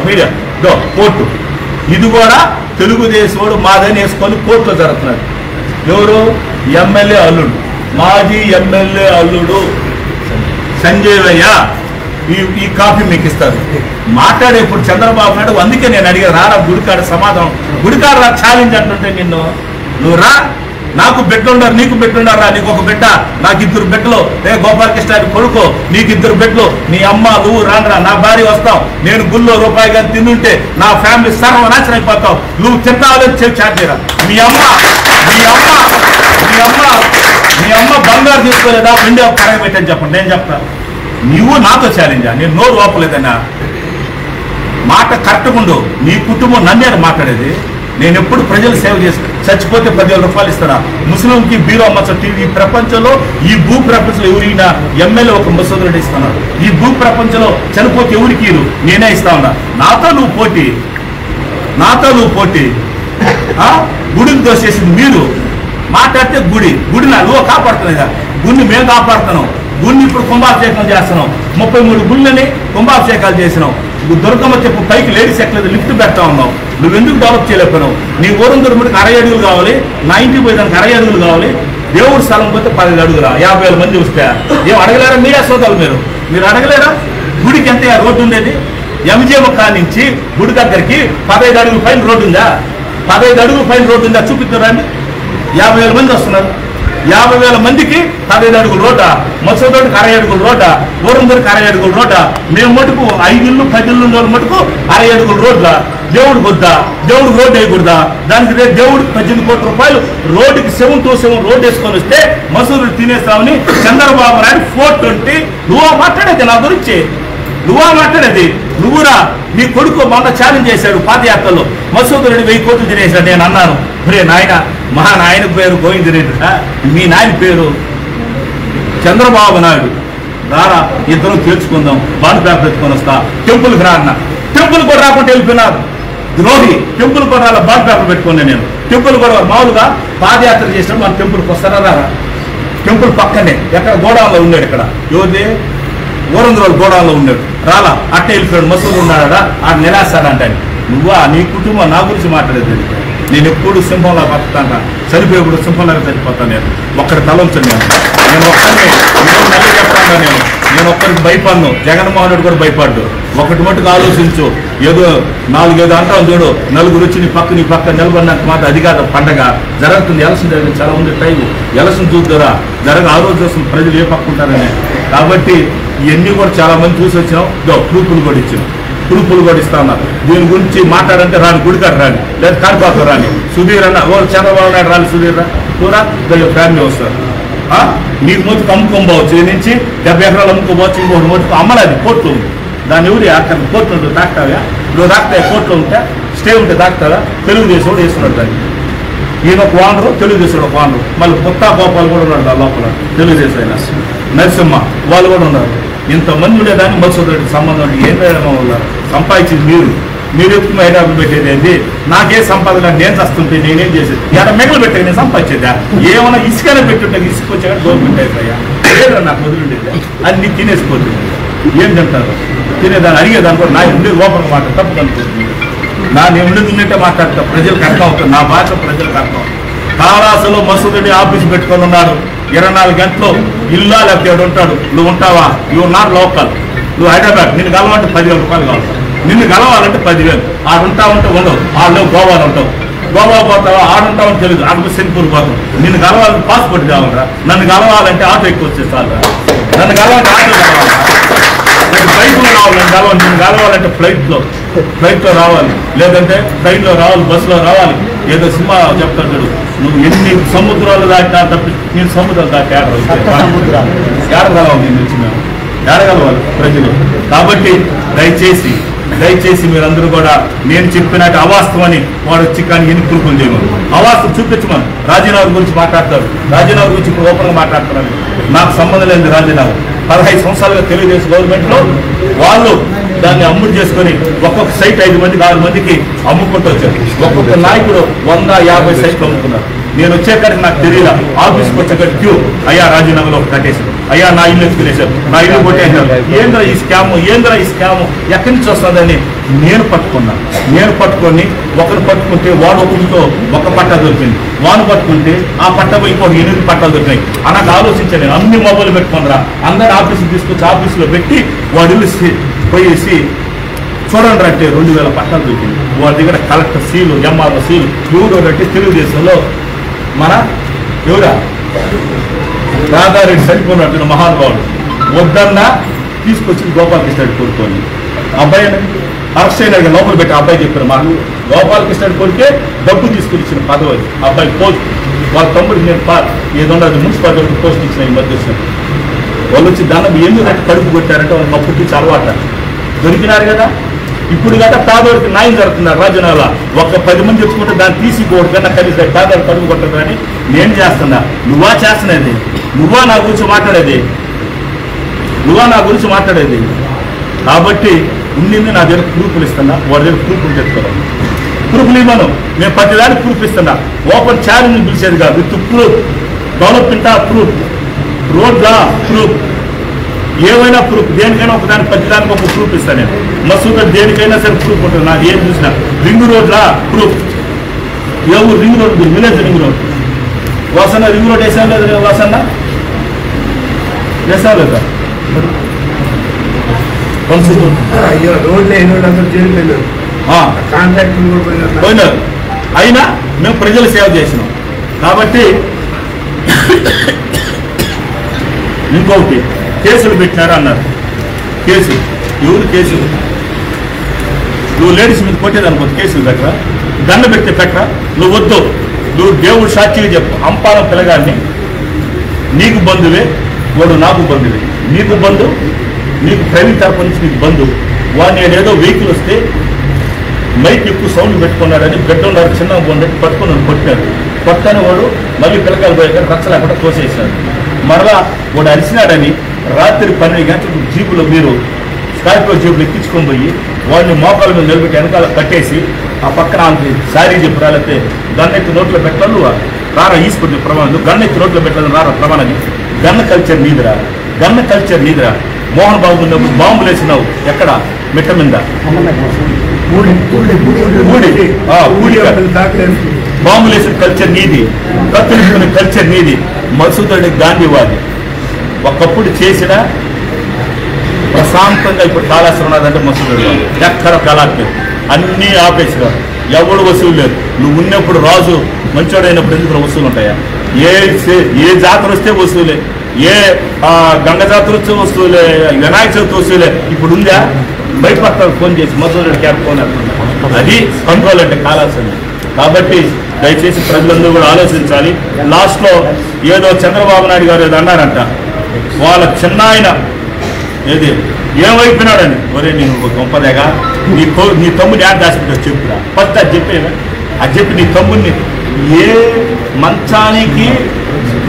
Media court ఇది కూడా తెలుగుదేశం మాదని వేసుకొని కోర్టులో జరుగుతున్నారు. ఎవరు? ఎమ్మెల్యే అల్లుడు, మాజీ ఎమ్మెల్యే అల్లుడు సంజయ్. ఈ కాపీ మీకు ఇస్తారు. మాట్లాడేప్పుడు చంద్రబాబు నాయుడు అందుకే నేను అడిగాను, రారా గుడికాడ సమాధానం, గుడికాడ రా ఛాలెంజ్ అంటుంటే నిన్ను నువ్వు రా, నాకు బిడ్డలున్నారు, నీకు బిడ్డలున్నారా, నీకు ఒక బిడ్డ, నాకు 2 బిడ్డలు, గోపాలకృష్ణ కొడుకు, నీకు 2 బిడ్డలు, నీ అమ్మ నువ్వు రానరా, నా భార్య వస్తావు, నేను గుళ్ళో రూపాయి కానీ తిన్నుంటే నా ఫ్యామిలీ సర్వనాశనం అయిపోతావు, నువ్వు తింటావని చెప్పి చాటేరా. మీ అమ్మ బంగారు తీసుకోలేదా, వెండి కరగ పెట్టని చెప్పండి, నేను చెప్తాను. నువ్వు నాతో ఛాలెంజా? నేను నోరు ఓపలేదన్నా, మాట కరెక్ట్గా ఉండు. నీ కుటుంబం నన్నే మాట్లాడేది. నేను ఎప్పుడు ప్రజలు సేవ చేసి చచ్చిపోతే 10,000 రూపాయలు ఇస్తారా? ముస్లింకి బీరో అమ్మచ్చు. ఈ ప్రపంచంలో, ఈ భూ ప్రపంచంలో ఎవరైనా ఎమ్మెల్యే ఒక మసూద్ రెడ్డి ఇస్తున్నారు. ఈ భూ ప్రపంచంలో చనిపోతే ఎవరికి నేనే ఇస్తా ఉన్నా. నాతో నువ్వు పోటీ గుడిని దోసేసింది మీరు. మాట్లాడితే గుడి నువ్వు కాపాడుతున్నాయిగా, గుడిని మేము కాపాడుతున్నాం. గుడిని ఇప్పుడు కుంభాభిషేకం చేస్తున్నాం. 33 గుళ్ళని కుంభాభిషేకాలు చేసినాం. దుర్గమ్మ చెప్పు పైకి లేడీస్ ఎక్కలేదు, లిఫ్ట్ పెడతా ఉన్నావు. నువ్వెందుకు డెవలప్ చేయలేకపోయినావు? నీ ఊరం దొరుకుడికి 60 అడుగులు కావాలి, నా ఇంటికి పోయేదానికి 60 అడుగులు కావాలి. దేవుడి స్థలం పోతే 10 అడుగులా, 50,000 మంది వస్తే ఏం అడగలేరా? మీరే సోదాలు మీరు అడగలేరా? గుడికి ఎంత రోడ్డు ఉండేది? ఎంజేమ నుంచి గుడి దగ్గరికి 15 అడుగుల పైన రోడ్డు ఉందా? 15 అడుగుల పైన రోడ్డు ఉందా? చూపిద్దారండి. 50,000 మంది వస్తున్నారు. 50,000 మందికి 15 అడుగుల రోడ్డా? మసోదోడికి 60 అడుగుల రోడ్డా? ఊరందరికి 60 అడుగుల రోడ్డా? మేము మటుకు 5 ఇళ్ళు 10 ఇళ్ళు ఉన్న మటుకు 60 అడుగుల రోడ్లా? దేవుడికి వద్దా? దేవుడికి రోడ్డు వేయకూడదా? దానికి రేపు దేవుడికి 18 కోట్ల రూపాయలు రోడ్డుకి 7 to 7 రోడ్డు వేసుకొని వస్తే మసూదులు తినేస్తామని చంద్రబాబు నాయుడు 420. నువ్వా మాట్లాడేది నా గురించి? నువ్వురా నీ కొడుకు మొన్న ఛాలెంజ్ చేశాడు పాదయాత్రలో, మసూద్ రెడ్డి 1000 కోట్లు తినేశాడు. నేను అన్నాను, ఒరే నాయన, మా నాయన పేరు గోవిందరెడ్డి, మీ నాయన పేరు చంద్రబాబు నాయుడు, రారా ఇద్దరు తీర్చుకుందాం, బాండ్ పేపర్ ఎత్తుకొని వస్తా, టెంపుల్కి రా అన్న. టెంపుల్ కూడా రాకుండా వెళ్ళిపోయినారు ద్రోహి. టెంపుల్ కూడా రాలా, బాండ్ పేపర్ పెట్టుకున్నాను నేను. టెంపుల్ కూడా మామూలుగా పాదయాత్ర చేసినప్పుడు మన టెంపుల్కి వస్తారా రారా? టెంపుల్ పక్కనే ఎక్కడ గోడౌన్లో ఉన్నాడు, ఇక్కడ ఎవరిది ఊరందరూ గోడౌన్లో ఉన్నాడు, రాలా అట్టే వెళ్ళిపోయాడు. మసూద్ ఉన్నాడా ఆ నిరాశాడంటే నువ్వా? నీ కుటుంబం నా గురించి మాట్లాడేది. నేను ఎప్పుడు సింహంలో బతుకుతాను, చనిపోయేప్పుడు సింహంలాగా చనిపోతాను. నేను ఒక్కడి తలంచను. నేను ఒక్కరిని మళ్ళీ చెప్తాను, నేను ఒక్కరికి భయపడను. జగన్మోహన్ రెడ్డి కూడా భయపడ్డు. ఒకటి మటుకు ఆలోచించు, ఏదో 4-5 అంటాం చూడు, నలుగురు వచ్చి నీ పక్క నిలబడినంత మాట అది కాదు పండగ జరుగుతుంది. ఎలక్షన్ జరిగింది, చాలా ఉంది టైం. ఎలక్షన్ చూద్దారా ఆ రోజు చూస్తుంది ప్రజలు ఏ పక్కుంటారని. కాబట్టి ఇవన్నీ కూడా చాలా మంది చూసి వచ్చినాం. ప్రూఫ్లు కూడా ఇచ్చినాం, ప్రూఫ్లు కూడా ఇస్తా ఉన్నారు. దీని గురించి మాట్లాడంటే రాని, గుడికాడు రాని, లేదా కాణిపాకం రాని, సుధీర్ అన్న చంద్రబాబు నాయుడు రాని, సుధీర్ కూడా ఫ్యామిలీ వస్తారు. నీకు మొత్తం అమ్ముకోవచ్చు, దీని నుంచి 70 ఎకరాలు అమ్ముకోవచ్చు, ఇంకొకటి మొత్తం అమ్మలేదు. కోర్టులో ఉంది, దాన్ని ఎవరి అక్కడ కోర్టులో ఉంటుంది. దాక్తావా? నువ్వు దాక్తాయి కోర్టులో ఉంటే స్టే ఉంటే దాక్తావా? తెలుగుదేశం కూడా వేస్తున్నాడు దాన్ని. ఈయన ఒక వానరు, తెలుగుదేశం ఒక వానరు, మళ్ళీ కొత్త గోపాలు కూడా ఉన్నాడు దాని లోపల, తెలుగుదేశం అయినా నరసింహ వాళ్ళు కూడా ఉన్నారు. ఇంతమంది ఉండేదాన్ని మసూద్ రెడ్డికి సంబంధం ఏం వేయడం వల్ల సంపాదించింది మీరు ఎప్పుడు హైదరాబాద్ పెట్టేది ఏంటి? నాకే సంపాదన, నేను చస్తుంటే నేనేం చేసేది? ఎలా మెగలు పెట్టాను నేను సంపాదించేదా? ఏమన్నా ఇసుకనే పెట్టుంటే ఇసుక వచ్చాక గవర్నమెంట్ అయిపోయా లేదా నాకు వదిలిండేది అన్ని తినేసిపోతుంది. ఏం తింటారు? తినేదాన్ని అడిగేదాన్ని కూడా నా ఉండే లోపల మాట తప్పు అనుకుంటుంది. నేను ఉండేది ఉన్నట్టే మాట్లాడతా, ప్రజలకు అర్థం అవుతుంది, నా భాష ప్రజలకు అర్థం. కారాసలో మసూద్ రెడ్డి ఆఫీస్ పెట్టుకొని ఉన్నాడు, 24 గంటలు ఇల్లా లేకపోతే ఉంటాడు. నువ్వు ఉంటావా? యు నాట్ లోకల్, నువ్వు హైదరాబాద్. నిన్ను కలవాలంటే 10,000 రూపాయలు కావాలి. నిన్ను కలవాలంటే 10,000. ఆడుంటావంటే ఉండవు, ఆళ్ళు గోవాలో ఉంటావు. గోవా పోతావా? ఆడుంటావని తెలియదు, అక్కడ సింగపూర్ పోతావు. నిన్ను కలవాలంటే పాస్పోర్ట్ కావాలరా? నన్ను కలవాలంటే ఆటో ఎక్కువ వచ్చేసారా? నన్ను కలవాలంటే ఆటో కావాలా? బైక్లో రావాలి. నిన్ను కలవాలంటే ఫ్లైట్లో రావాలి, లేదంటే ట్రైన్లో రావాలి, బస్సులో రావాలి. ఏదో సినిమా చెప్తాడు, నువ్వు ఎన్ని సముద్రాలు దాటినా తప్పి నేను సముద్రాలు దాటి ఏడగలవాలి. నేను వచ్చి మేము ఏడగలవాలి ప్రజలు. కాబట్టి దయచేసి మీరందరూ కూడా నేను చెప్పినట్టు అవాస్తవని వాడు వచ్చి కానీ ఎన్ని ప్రూఫ్లు చేయమని అవాస్తవం చూపించమని. రాజీనామా గురించి మాట్లాడతారు, రాజీనామా గురించి ఇప్పుడు ఓపెన్గా మాట్లాడుతున్నారు. నాకు సంబంధం లేని రాజీనామా 15 సంవత్సరాలుగా తెలుగుదేశం గవర్నమెంట్లో వాళ్ళు దాన్ని అమ్ముడు చేసుకొని ఒక్కొక్క సైట్ 5 మందికి 6 మందికి అమ్ముకుంటూ వచ్చారు. ఒక్కొక్క నాయకుడు 150 సైట్లు అమ్ముకున్నారు. నేను వచ్చేకాడికి నాకు తెలియదా, ఆఫీస్కి వచ్చేకాడికి క్యూ, అయ్యా రాజీనగర్లో కట్టేశారు, అయ్యా నా ఇల్లు ఎత్తుకునేశారు, నా ఇల్లు కొట్టేశారు, ఏంద్రా ఈ స్కాము, ఏంద్రా ఈ స్కాము, ఎక్కడి నుంచి వస్తుందని నేను పట్టుకొని ఒకరు పట్టుకుంటే వాడు ఒకరితో ఒక పట్టా దొరికింది, వాడు పట్టుకుంటే ఆ పట్ట పోయి ఇంకోటి 8 పట్టాలు దొరికినాయి. అన్నట్టు ఆలోచించాను నేను. అన్ని మొబైల్ పెట్టుకున్నారా, అందరు ఆఫీస్కి తీసుకొచ్చి ఆఫీసులో పెట్టి వాడు ఇల్లు పోయేసి చూడండి అంటే 2000 పట్టాలు దొరికింది. వాడి దగ్గర కలెక్టర్ సీలు, ఎంఆర్ఓ సీలు. ఎవరు అంటే తెలుగుదేశంలో మన ఎవరా రాధారెడ్డి సరిపోయినట్టు మహానుభావుడు వద్దన్నా తీసుకొచ్చి గోపాలకృష్ణుడు కోరుకోండి. అబ్బాయి అరెస్ట్ అయిన లోపల పెట్టి అబ్బాయి చెప్పారు, మాకు గోపాలకృష్ణుడు కొరికే డబ్బు తీసుకుని ఇచ్చిన పదవి అబ్బాయి పోస్ట్. వాళ్ళ తమ్ముడికి నేను ఏదో మున్సిపాలిటీ పోస్ట్ ఇచ్చిన ఈ మధ్య వచ్చిన వాళ్ళు వచ్చి దండం ఎందుకంటే కడుపు కొట్టారంటే వాళ్ళకి అప్పటికి అలవాట దొరికినారు కదా. ఇప్పుడు కదా పేదవాడికి న్యాయం జరుగుతున్నారు రాజధానిలో. ఒక 10 మంది తెచ్చుకుంటే దాన్ని తీసి ఒకటి కన్నా కలిసి పేదవాడు కడుపు కొట్టదు అని నేను చేస్తున్నా. నువ్వా చేస్తున్నది, నువ్వా నా గురించి మాట్లాడేది. కాబట్టి ఉండింది నా దగ్గర ప్రూఫ్లు ఇస్తున్నా, వాడి దగ్గర ప్రూఫ్లు తెచ్చుకోవాలి. ప్రూఫ్లు ఇవ్వను, నేను 10 దానికి ప్రూఫ్ ఇస్తున్నా. ఓపెన్ ఛాలెంజ్ పిలిచేది కాదు, విత్ ప్రూఫ్, డెవలప్మెంట్ ప్రూఫ్, రోడ్లా ప్రూఫ్, ఏమైనా ప్రూఫ్, దేనికైనా ఒకదానికి 10 దానికి ఒక ప్రూఫ్ ఇస్తాను నేను. మసూద్ దేనికైనా సరే ప్రూఫ్ ఉంటుంది. నాకు ఏం చూసినా రింగ్ రోడ్లా ప్రూఫ్, ఏ ఊరు ring road, village ring road, Vasanna ring road వేసాం లేదా, వాసన్న వేసాం లేదా, పోయినారు. అయినా మేము ప్రజలు సేవ చేసినాం. కాబట్టి ఇంకొకటి కేసులు పెట్టినారు అన్నారు. ఎవరు కేసులు? నువ్వు లేడీస్ మీద కొట్టేదనుకో కేసులు పెట్టరా, దండ పెడితే పెట్టరా. నువ్వు వద్దు, నువ్వు దేవుడు సాక్షిగా చెప్పు. అంపాలం పిల్లగాడిని నీకు బంధువే, వాడు నాకు బంధువే. నీకు బంధు, నీకు ప్రవీణ్ తరపు నుంచి నీకు బంధు. వాడు నేను ఏదో వెహికల్ వస్తే మైక్ ఎక్కువ సౌండ్ పెట్టుకున్నాడని బిడ్డ ఉన్నారు చిన్న బొండటి పట్టుకున్నాడు, కొట్టాడు. కొట్టని వాడు మళ్ళీ పిల్లకాయలు పోయాక రచ్చ లేకుండా తోసేసాడు. మరలా వాడు అరిసినాడని రాత్రి 12 గంటలకు జీపులో మీరు స్కార్పియో జీపులు ఎక్కించుకొని పోయి వాడిని మోకాల మీద నిలబెట్టి వెనకాల కట్టేసి ఆ పక్కన ఆమెకి సారీ చెప్పు రాలేతే గన్నెత్తి నోట్లో పెట్టాలి. రారా ఈసుకుంటే ప్రమాణం, గన్నెత్తి నోట్లో పెట్టాలని రారా ప్రమాణాన్ని. గన్న కల్చర్ నీదిరా. మోహన్ బాబు ఉన్నప్పుడు బాంబులు వేసినావు ఎక్కడ, మిట్ట మీద బాంబులు వేసిన కల్చర్ నీది, కత్తులుకునే కల్చర్ నీది. మసూద్ గాంధీవాది ఒకప్పుడు చేసిన ప్రశాంతంగా ఇప్పుడు కాళేశ్వరం ఉన్నదంటే మసూద్ ఎక్కడ కళాత్మక అన్నీ ఆపేసినారు. ఎవడు వసూలు లేదు. నువ్వు ఉన్నప్పుడు రాజు మంచోడైనప్పుడు ఎందుకు వసూలు ఉంటాయా? ఏ జాతర వస్తే వసూలే, ఏ గంగ జాతర వచ్చే వస్తువులే, వినాయక చవితి వస్తువులే. ఇప్పుడు ఉందా? భయపడతారు ఫోన్ చేసి మసూద్ క్యాబ్ ఫోన్ అంటున్నారు. అది కంట్రోల్ అంటే కాళేశ్వరం. కాబట్టి దయచేసి ప్రజలందరూ కూడా ఆలోచించాలి. లాస్ట్లో ఏదో చంద్రబాబు నాయుడు గారు ఏదో అన్నారంట, వాళ్ళ చిన్న ఆయన ఏమైపోయినాడని. ఒరే నేను గొప్పదేగా, నీ తమ్ముడు యాడ్ దాచిపెట్టావు చెప్పురా, ఫస్ట్ అది చెప్పేవా? అది చెప్పి నీ తమ్ముడిని ఏ మంచానికి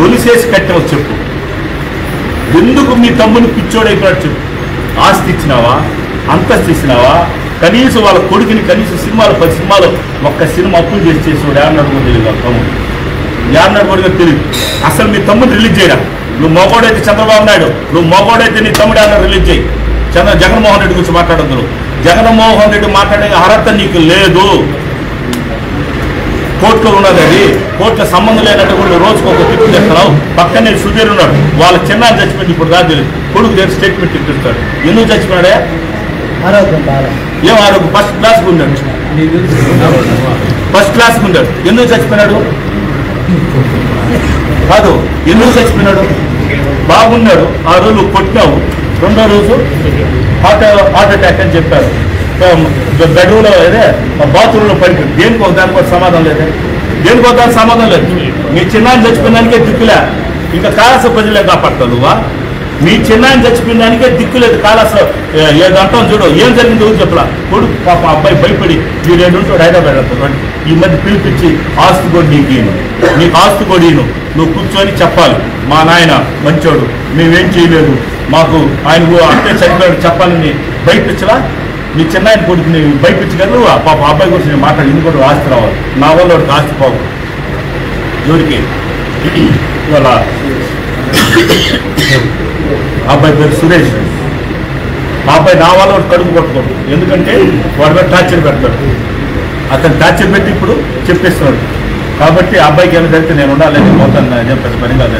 ఒలిసేసి కట్టావు చెప్పు. ఎందుకు మీ తమ్ముడిని పిచ్చోడైపోయాడు చెప్పు. ఆస్తి ఇచ్చినావా, అంతస్తు ఇచ్చినావా? కనీసం వాళ్ళ కొడుకుని కనీసం 10 సినిమాలు ఒక్క సినిమా అప్పులు చేసేవాడు యాన్నడు కూడా తెలియదు. వాళ్ళ తమ్ముడు యాన్నడు కూడా తెలియదు. అసలు మీ తమ్ముడు రిలీజ్ చేయరా. నువ్వు మగోడైతే చంద్రబాబు నాయుడు, నువ్వు మగోడైతే నీ తమ్ముడు యాన్న రిలీజ్ చేయి. జగన్మోహన్ రెడ్డి గురించి మాట్లాడద్దు. జగన్మోహన్ రెడ్డి మాట్లాడే అర్హత నీకు లేదు. కోర్టులో ఉన్నది, అది కోర్టులో సంబంధం లేనట్టు కూడా రోజుకు ఒక తిప్పు తెస్తున్నావు. పక్కనే సుధీర్ ఉన్నాడు, వాళ్ళ చిన్న చచ్చిపోయింది. ఇప్పుడు కాదు తెలియదు, కొడుకు దగ్గర స్టేట్మెంట్ ఇప్పిస్తాడు. ఎందుకు చచ్చిపోయాడే? ఏం ఆరోగ్యం ఫస్ట్ క్లాస్కి ఉన్నాడు, ఎందుకు చచ్చిపోయినాడు? కాదు, ఎందుకు చచ్చిపోయినాడు? బాగున్నాడు, ఆ రోజు కొట్టినావు, 2వ రోజు హార్ట్ అటాక్ అని చెప్పారు. బెడ్రూమ్లో అదే బాత్రూంలో పడిపోయింది. దేనికి ఒక దానికి ఒక సమాధానం లేదు. మీ చిన్నాన్ని చచ్చిపోయినానికే దిక్కులే, ఇంకా కాళేశ్వరం ప్రజలే కాపాడతావు నువ్వా? మీ చిన్నాన్ని చచ్చిపోయిన దానికే దిక్కు లేదు. కాళేశ్వరం ఏదో అంటాం చూడు, ఏం జరిగింది ఊరు చెప్పలా. కొడుకు పాప అబ్బాయి భయపడి వీడేడు ఉంటాడు హైదరాబాద్ అంటాడు. ఈ మధ్య పిలిపించి ఆస్తి కొడి నీకు ఆస్తి కొడిను నువ్వు కూర్చొని చెప్పాలి, మా నాయన మంచోడు, మేమేం చేయలేదు, మాకు ఆయన అంటే చనిపోయాడు చెప్పాలని భయపించలా. నీ చిన్నాయన కొడుకుని భయపించగలరు. పాప అబ్బాయి గురించి నేను మాట్లాడి, ఇంకోటి ఆస్తి రావాలి, నా వల్ల ఆస్తి పోవు. జోడికి ఇవాళ అబ్బాయి పేరు సురేష్. ఆ అబ్బాయి నా వాళ్ళు కడుపు కొట్టుకోడు, ఎందుకంటే వాడి మీద టార్చర్ పెడతాడు. అతను టార్చర్ పెట్టి ఇప్పుడు చెప్పేస్తున్నాడు. కాబట్టి ఆ అబ్బాయికి ఏమైనా జరిగితే నేను ఉండాలని పోతాను అని పెద్ద పని కాదు.